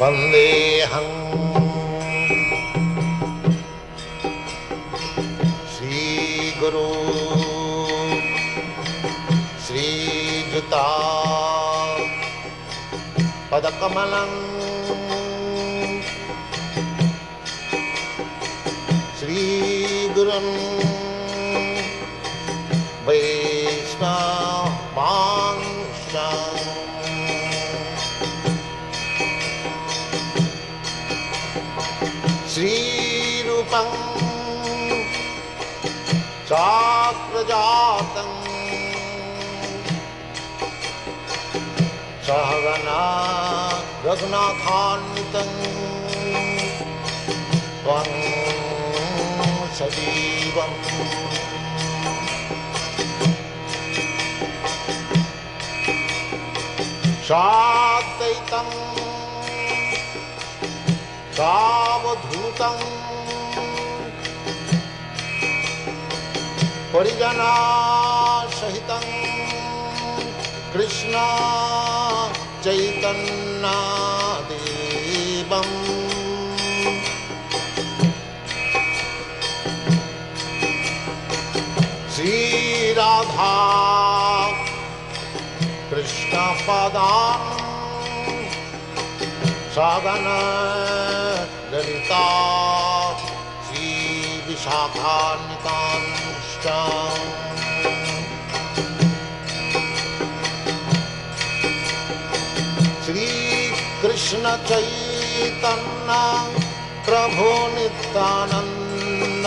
वन्देऽहं श्रीगुरु श्रीयुता पदकमलं श्रीगुरुं वैष्णवांश्च श्रीरूपं साग्रजातं सहगना रघुनाथान्वितं त्वं सजीवम् साद्वैतं सावधूतं परिजनसहितं कृष्ण चैतन्यदेवम् श्रीराधा कृष्णपदान् सगन ललिता श्रीविशाखान्वितांश्च श्रीकृष्ण चैतन्य प्रभु नित्यानन्द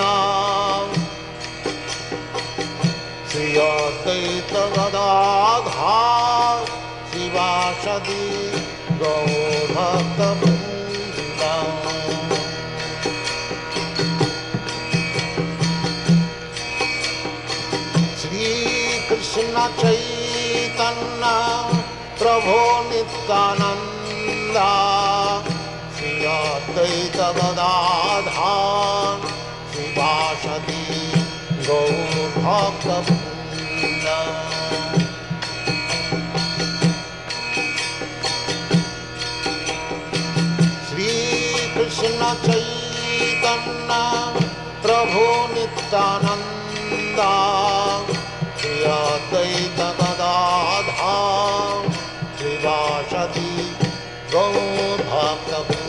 श्री अद्वैत गदाधर शिवासदि गौरभक्तवृन्द श्रीकृष्ण चैतन्य प्रभु नित्यानन्द श्री अद्वैत गदाधर शिवासदि गौरभक्तवृन्द श्रीकृष्ण चैतन्य प्रभु Nityanand Shri Advaita Gadadhar श्रीवासदि गौरभक्तवृन्द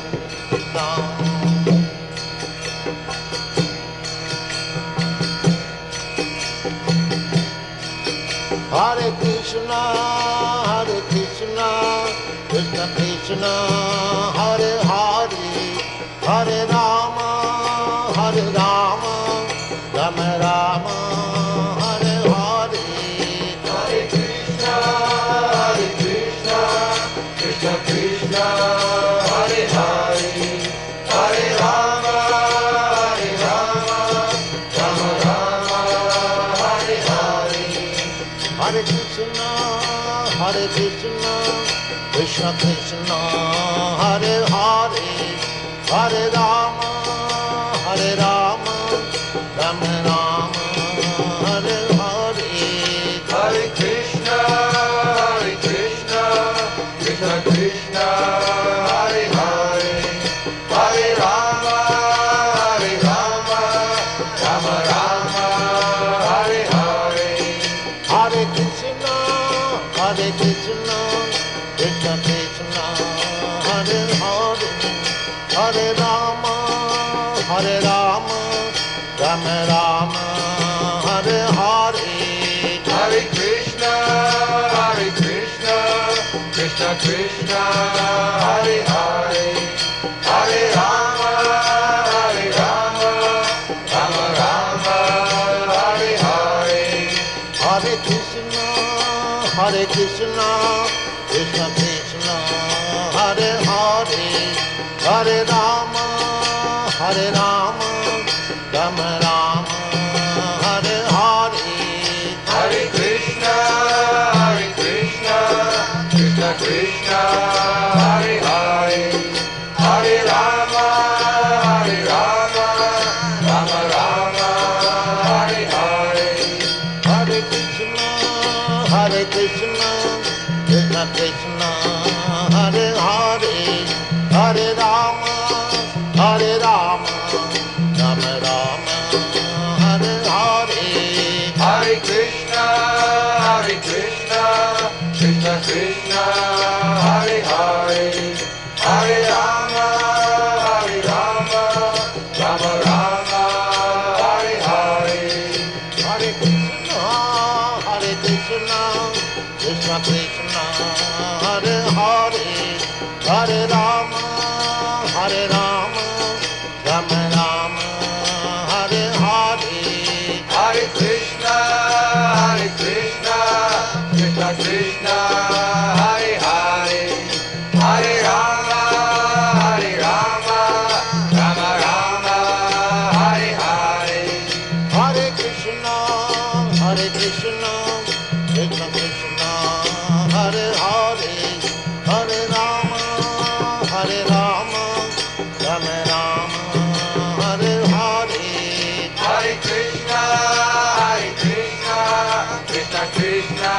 Hare Krishna, Krishna Krishna, Hare Hare, Hare Rama, Rama Rama, Hare Hare. Hare Krishna, Krishna Krishna, Hare Hare, Hare Rama, Rama Rama, Hare Hare. Hare Krishna, Krishna Krishna, Hare Hare, Hare Rama, Rama Rama, Hare Hare. Hare Krishna, Krishna Krishna, Hare Hare, Hare Rama, Rama Rama, Hare Hare. Hare Krishna, Krishna Krishna, Hare Hare, Hare Rama, Rama Rama, Hare Hare. Hare Krishna, Krishna Krishna, Hare Hare, Hare Rama, Rama Rama, Hare Hare. Hare Krishna, Krishna Krishna, Hare Hare, Hare Rama, Rama Rama, Hare Hare. Hare Krishna, Krishna Krishna, Hare Hare, Hare Rama, Rama Rama, Hare Hare. Hare Krishna, Krishna Krishna, Hare Hare, Hare Krishna Krishna, Hare Hare, Hare Rama, Rama Rama, Hare Hare. Hare Krishna, Krishna Krishna, Hare Hare, Hare Rama, Rama Rama, Hare Hare. Hare Krishna, Krishna Krishna, Hare Hare, Hare Rama, Rama Rama, Hare Hare. Hare Krishna, Krishna Krishna, Hare Hare, Hare Rama, Rama Rama, Hare Hare. Hare Krishna, Krishna Krishna,